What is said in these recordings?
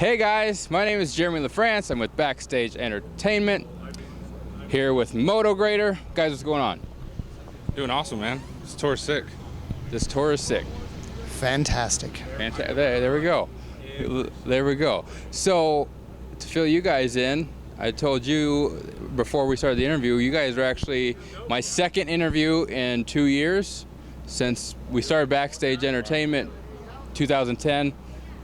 Hey guys, my name is Jeremy Lafrentz. I'm with Backstage Entertainment, here with Motograter. Guys, what's going on? Doing awesome, man. This tour is sick. This tour is sick. Fantastic. Fantastic. There we go. There we go. So, to fill you guys in, I told you before we started the interview, you guys are actually my second interview in 2 years since we started Backstage Entertainment 2010.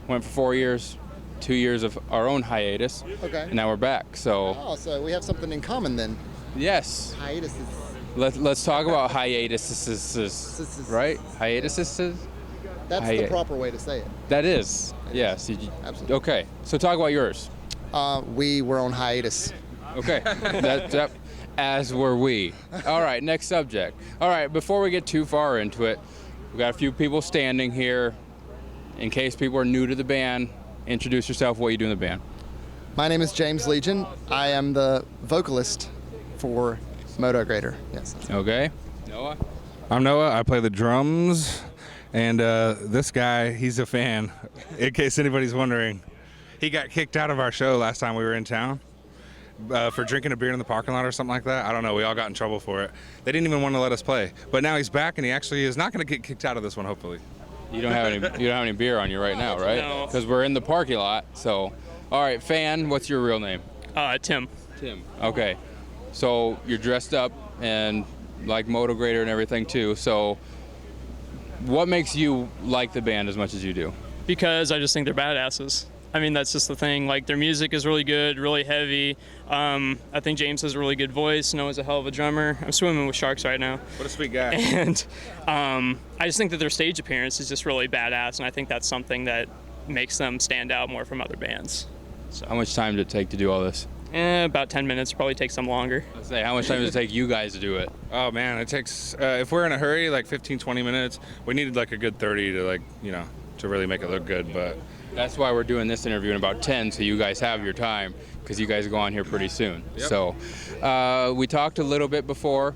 Went for 4 years, 2 years of our own hiatus. Okay. And now we're back. So we have something in common then. yes. Hiatuses. Let's talk about hiatuses, right? Hiatuses? That's the proper way to say it. That is. Yes. Absolutely. Okay. So talk about yours. We were on hiatus. Okay. that, as were we. All right. Next subject. All right. Before we get too far into it, we got a few people standing here. In case people are new to the band, introduce yourself. What you do in the band? My name is James Legion. I am the vocalist for Motograter. Yes. Okay. Noah? I'm Noah. I play the drums. And this guy, he's a fan. In case anybody's wondering, he got kicked out of our show last time we were in town for drinking a beer in the parking lot or something like that. I don't know. We all got in trouble for it. They didn't even want to let us play. But now he's back, and he actually is not going to get kicked out of this one, hopefully. You don't have any beer on you right now, right? No. Because we're in the parking lot. So, all right, fan. What's your real name? Tim. Tim. Okay. So you're dressed up and like Motograter and everything too. So, what makes you like the band as much as you do? Because I just think they're badasses. I mean, that's just the thing. Like, their music is really good, really heavy. I think James has a really good voice. Noah's a hell of a drummer. I'm swimming with sharks right now. What a sweet guy. And I just think that their stage appearance is just really badass, and I think that's something that makes them stand out more from other bands. So how much time did it take to do all this? About 10 minutes. Probably takes them longer. Let's say, how much time does it take you guys to do it? Oh, man, it takes, if we're in a hurry, like 15, 20 minutes. We needed like a good 30 to to really make it look good, but... That's why we're doing this interview in about 10, so you guys have your time, because you guys go on here pretty soon. Yep. So we talked a little bit before,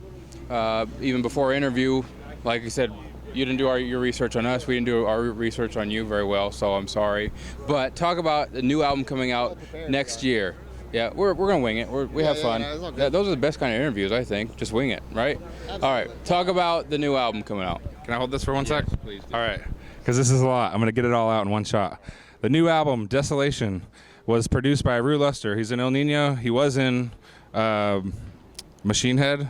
even before interview. Like I said, you didn't do your research on us. We didn't do our research on you very well, so I'm sorry. But talk about the new album coming out next year. Yeah, we're going to wing it. We have fun. Those are the best kind of interviews, I think. Just wing it, right? Absolutely. All right, talk about the new album coming out. Can I hold this for one sec? Please do. All right, because this is a lot. I'm going to get it all out in one shot. The new album, Desolation, was produced by Rue Luster. He's in El Nino. He was in Machine Head.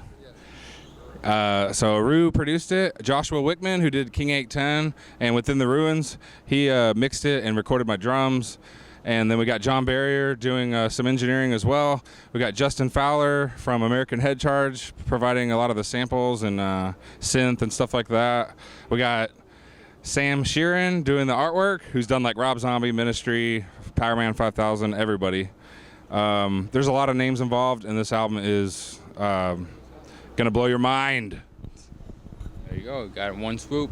So Rue produced it. Joshua Wickman, who did King 810 and Within the Ruins, he mixed it and recorded my drums. And then we got John Barrier doing some engineering as well. We got Justin Fowler from American Head Charge providing a lot of the samples and synth and stuff like that. We got Sam Sheeran doing the artwork, who's done like Rob Zombie, Ministry, Power Man 5000, everybody. There's a lot of names involved, and this album is gonna blow your mind. There you go, got it in one swoop.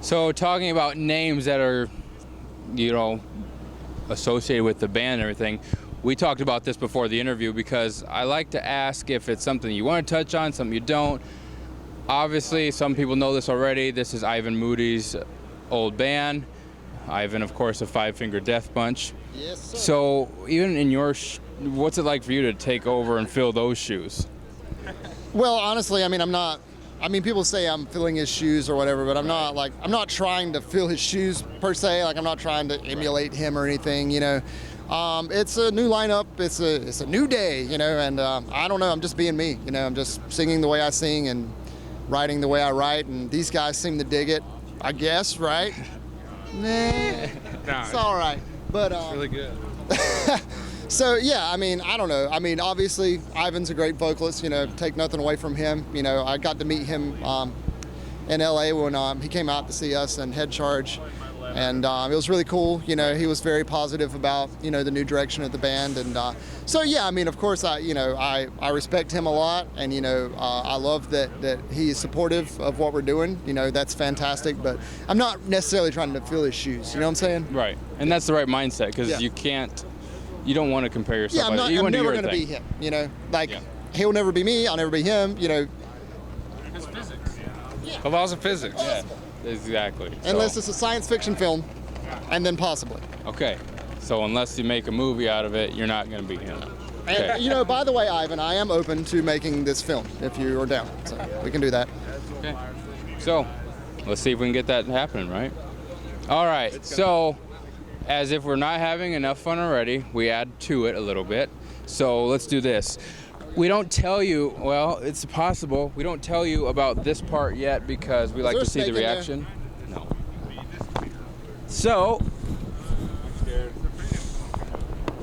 So talking about names that are, associated with the band and everything, we talked about this before the interview because I like to ask if it's something you want to touch on, something you don't. Obviously, some people know this already. This is Ivan Moody's old band. Ivan, of course, of Five Finger Death Punch. Yes, sir. So even in your, what's it like for you to take over and fill those shoes? Well, honestly, people say I'm filling his shoes or whatever, but I'm not trying to fill his shoes per se. Like, I'm not trying to emulate him or anything, It's a new lineup. It's a new day, and I don't know. I'm just being me, I'm just singing the way I sing and writing the way I write, and these guys seem to dig it, I guess, right? Nah, it's all right. But It's really good. So yeah, I don't know. Obviously, Ivan's a great vocalist. Take nothing away from him. I got to meet him in LA when he came out to see us in Head Charge, and it was really cool. He was very positive about the new direction of the band, and so yeah. Of course, I respect him a lot, and I love that he is supportive of what we're doing. That's fantastic. But I'm not necessarily trying to fill his shoes. You know what I'm saying? Right, and that's the right mindset because you don't want to compare yourself. Yeah, I'm never going to be him. He'll never be me. I'll never be him. It's physics. Yeah. The laws of physics. Yeah, exactly. Unless it's a science fiction film, and then possibly. Okay. So unless you make a movie out of it, you're not going to be in it. And, Okay. you know, by the way, Ivan, I am open to making this film if you are down. So we can do that. Okay. So let's see if we can get that happening, right? All right. So as if we're not having enough fun already, we add to it a little bit. So let's do this. We don't tell you, well, it's possible. We don't tell you about this part yet because we like there to see the steak in there? reaction. No. So,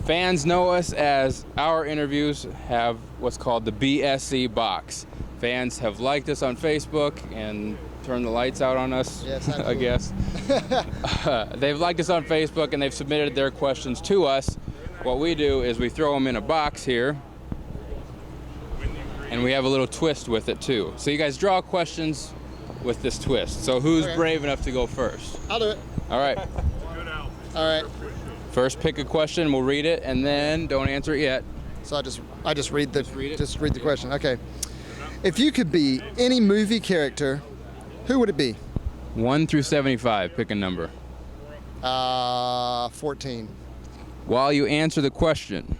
fans know us as our interviews have what's called the BSE Box. Fans have liked us on Facebook and turned the lights out on us, Yes, I guess. They've liked us on Facebook and they've submitted their questions to us. What we do is we throw them in a box here, and we have a little twist with it too. So you guys draw questions with this twist. So who's Okay. brave enough to go first? I'll do it. All right. All right. First, pick a question. We'll read it, and then don't answer it yet. So I just read the read it? just read the question. Okay. If you could be any movie character, who would it be? 1 through 75. Pick a number. 14. While you answer the question,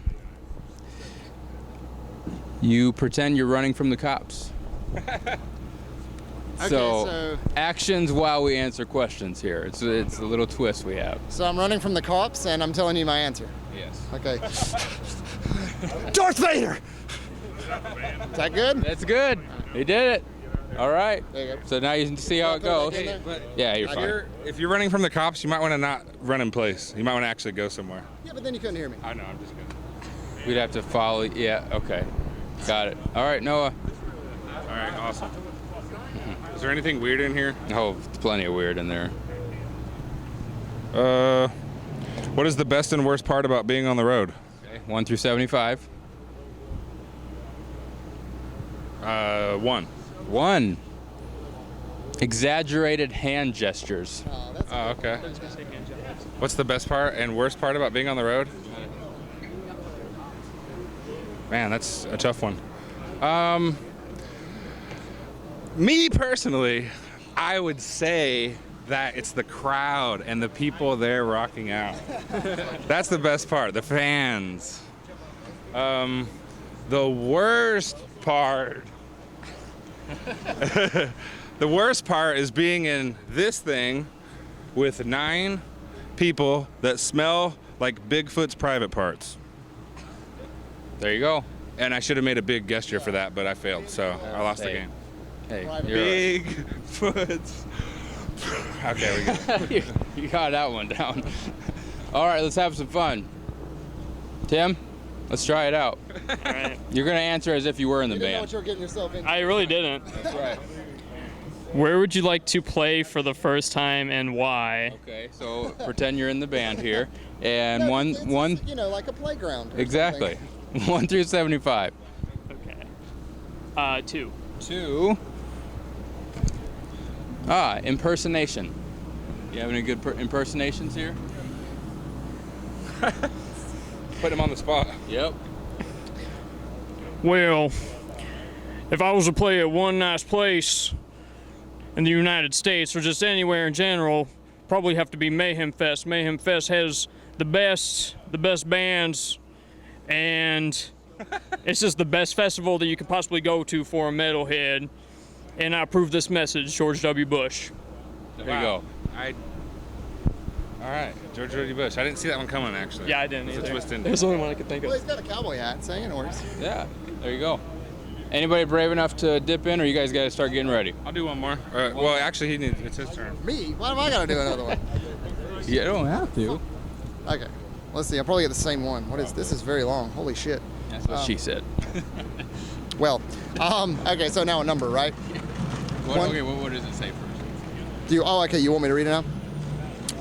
you pretend you're running from the cops. so- actions while we answer questions here. It's a little twist we have. So I'm running from the cops and I'm telling you my answer. Yes. Okay. Darth Vader. Is that good? That's good. He did it. All right. There you go. So now you can see how it goes. Put it back in there? Yeah, you're fine. If you're running from the cops, you might want to not run in place. You might want to actually go somewhere. Yeah, but then you couldn't hear me. I know, I'm just kidding. We'd have to follow. Yeah. Okay. Got it. All right, Noah. All right, awesome. Is there anything weird in here? Oh, plenty of weird in there. What is the best and worst part about being on the road? Okay. 1 through 75. 1. 1. Exaggerated hand gestures. Oh, that's Oh, okay. What's the best part and worst part about being on the road? Man, that's a tough one. Me personally, I would say that it's the crowd and the people there rocking out. That's the best part, the fans. The worst part, the worst part is being in this thing with 9 people that smell like Bigfoot's private parts. There you go. And I should have made a big gesture for that, but I failed, so I lost the Hey. game. Hey, Private. you're Bigfoot's. Okay, we go. you got that one down. All right, let's have some fun. Tim, let's try it out. All right. You're gonna answer as if you were in the You didn't know band. what you were getting yourself into. I really didn't. That's right. Where would you like to play for the first time and why? Okay, so pretend you're in the band here, and No, one, it's, you know, like a playground. Or exactly. 1 through 75. Okay. 2. 2. Impersonation. You have any good impersonations here? Put him on the spot. Yep. Well, if I was to play at one nice place in the United States or just anywhere in general, probably have to be Mayhem Fest. Mayhem Fest has the best bands, and it's just the best festival that you could possibly go to for a metalhead. And I approve this message, George W. Bush. There you go. All right, George W. Bush. I didn't see that one coming, actually. Yeah, I didn't It's a either. twist in. It was the only one I could think Well, of. he's got a cowboy hat, so it works. Yeah. There you go. Anybody brave enough to dip in, or you guys got to start getting ready? I'll do one more. Well, actually, it's his turn. Me? Why am I gonna do another one? You don't have to. Okay. Let's see. I'll probably get the same one. What is this? Is very long. Holy shit. That's what she said. Well, okay. So now a number, right? Okay, what does it say first? Do you? Oh, okay. You want me to read it now?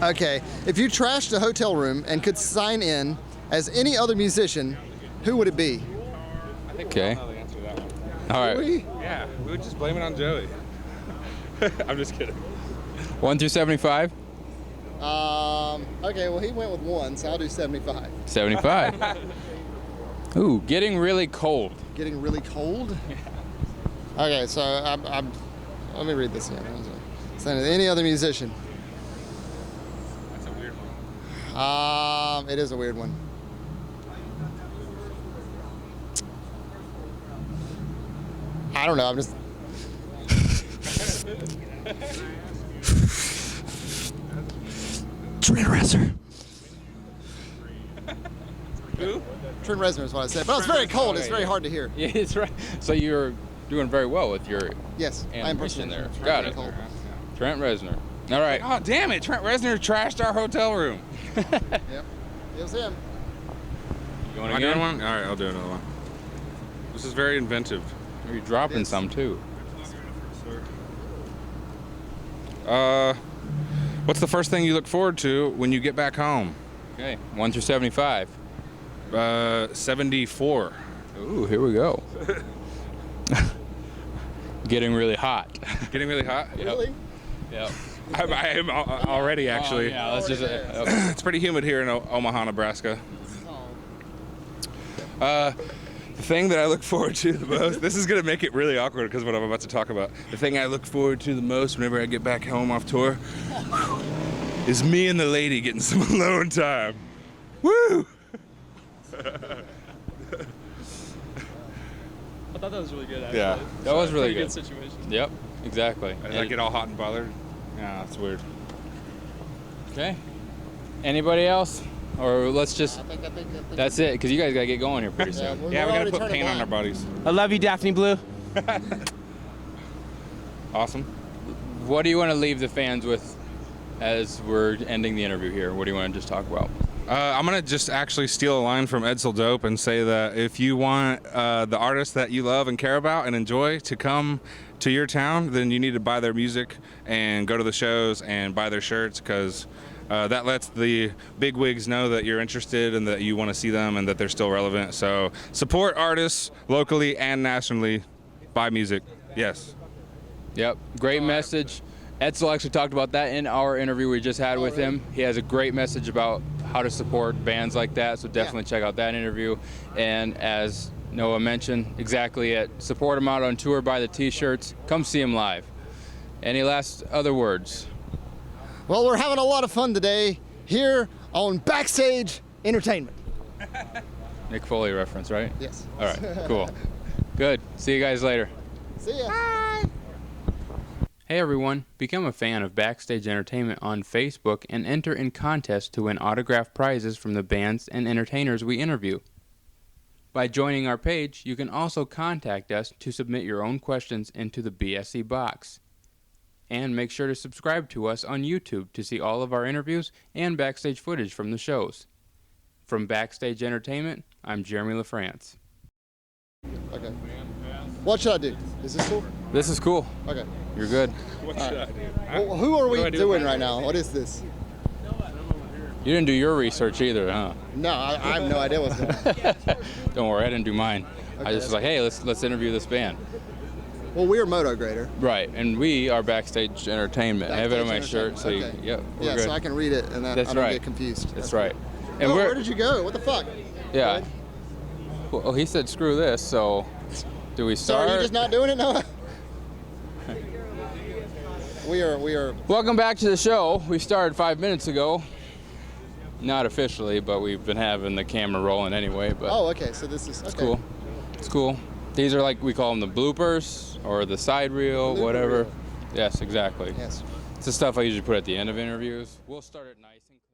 Okay. If you trashed a hotel room and could sign in as any other musician, who would it be? Okay. I'll answer that one. All right. We? Yeah, we would just blame it on Joey. I'm just kidding. 1 through 75? Okay. Well, he went with 1, so I'll do 75. 75. Ooh, getting really cold. Getting really cold. Okay. So I'm. Let me read this again. Sign in any other musician. That's a weird one. It is a weird one. I don't know. I'm just. Trent Reznor. Who? Trent Reznor is what I said, but it's very cold. It's very hard to hear. Yeah, it's right. So you're doing very well with your Yes, I am animation personally. there. It's Got very it. cold. Trent Reznor. All right. Oh, damn it. Trent Reznor trashed our hotel room. Yep, it was him. You want Am I to doing get one? All right, I'll do another one. This is very inventive. You're dropping Yes. some too. What's the first thing you look forward to when you get back home? Okay. 1 through 75. 74. Ooh, here we go. Getting really hot. Getting really hot? Yep. Really? Yep. I am already, actually. Oh, yeah, let's just. It's pretty humid here in Omaha, Nebraska. The thing that I look forward to the most, this is going to make it really awkward because of what I'm about to talk about. The thing I look forward to the most whenever I get back home off tour is me and the lady getting some alone time. Woo! I thought that was really good, actually. Yeah. That was really Pretty good. situation. Yep. Exactly. As I get all hot and bothered. Yeah, that's weird. Okay. Anybody else? Or let's just. I think. That's it, because you guys gotta get going here pretty soon. we're Yeah, we got to already put turning paint on black. our bodies. I love you, Daphne Blue. Awesome. What do you want to leave the fans with as we're ending the interview here? What do you want to just talk about? I'm going to just actually steal a line from Edsel Dope and say that if you want the artists that you love and care about and enjoy to come to your town, then you need to buy their music and go to the shows and buy their shirts, because that lets the big wigs know that you're interested and that you want to see them and that they're still relevant. So support artists locally and nationally. Buy music. Yes. Yep, great message. Edsel actually talked about that in our interview we just had with him. He has a great message about how to support bands like that, so definitely check out that interview. And as Noah mentioned, exactly it. Support him out on tour, buy the t-shirts, come see him live. Any last other words? Well, we're having a lot of fun today here on Backstage Entertainment. Nick Foley reference, right? Yes. All right, cool. Good. See you guys later. See ya. Hey everyone, become a fan of Backstage Entertainment on Facebook and enter in contests to win autographed prizes from the bands and entertainers we interview. By joining our page, you can also contact us to submit your own questions into the BSE Box. And make sure to subscribe to us on YouTube to see all of our interviews and backstage footage from the shows. From Backstage Entertainment, I'm Jeremy Lafrentz. Okay. What should I do? Is this cool? This is cool. Okay. You're good. What should I do? Well, who are do I we do doing with right now? What is this? You didn't do your research either, huh? No, I have no idea what's going on. Don't worry, I didn't do mine. I just was like, hey, let's interview this band. Well, we're Motograter. Right, and we are Backstage Entertainment. I have it on my Backstage shirt, so you, Entertainment. yep, we're Yeah, good. so I can read it and then That's I don't right. get confused. That's right. And Oh, we're where did you go? What the fuck? yeah. Well, he said screw this, so do we So start? are you just not doing it, Noah? We are. Welcome back to the show. We started 5 minutes ago. Not officially, but we've been having the camera rolling anyway. But Oh, okay. So this is. Okay. it's cool. It's cool. These are like we call them the bloopers or the side reel, Blooper whatever. reel. Yes, exactly. Yes. It's the stuff I usually put at the end of interviews. We'll start it nice and clean.